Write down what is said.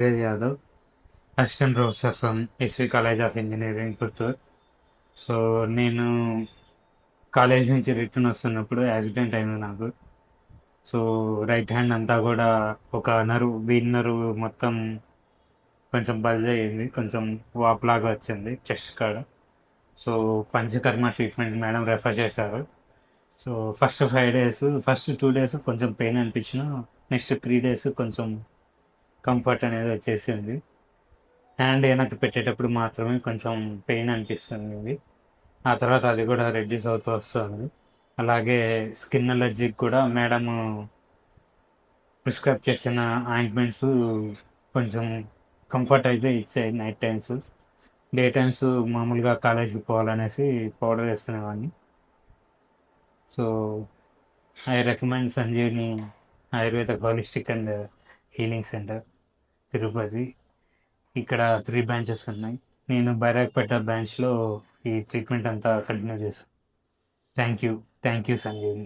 Ved Yadav, Assistant Professor from SV college of engineering Puttur. So నేను college నుంచి return వస్తున్నప్పుడు accident అయింది నాకు. సో రైట్ హ్యాండ్ అంతా కూడా ఒక వీన్ నర్వ్ మొత్తం కొంచెం బల్జ్ అయ్యింది, కొంచెం వాపులాగా వచ్చింది చెస్ట్ కాడ. So panchakarma treatment madam refer చేశారు. సో ఫస్ట్ 2 డేస్ కొంచెం పెయిన్ అనిపించిన, నెక్స్ట్ 3 డేస్ కొంచెం కంఫర్ట్ అనేది వచ్చేసింది. హ్యాండ్ వెనక్కి పెట్టేటప్పుడు మాత్రమే కొంచెం పెయిన్ అనిపిస్తుంది. ఆ తర్వాత అది కూడా రెడ్యూస్ అవుతూ వస్తుంది. అలాగే స్కిన్ అలర్జీకి కూడా మేడం ప్రిస్క్రైబ్ చేసిన ఆయింట్మెంట్స్ కొంచెం కంఫర్ట్ అయితే ఇచ్చాయి నైట్ టైమ్స్. డే టైమ్స్ మామూలుగా కాలేజీకి పోవాలనేసి పౌడర్ వేసుకునేవాడిని. So I recommend Sanjeevani Ayurveda holistic and healing centre, Tirupati. ఇక్కడ 3 బ్రాంచెస్ ఉన్నాయి. నేను బైరాగ్పేట బ్రాంచ్లో ఈ ట్రీట్మెంట్ అంతా కంటిన్యూ చేశాను. Thank you. Thank you Sanjeev.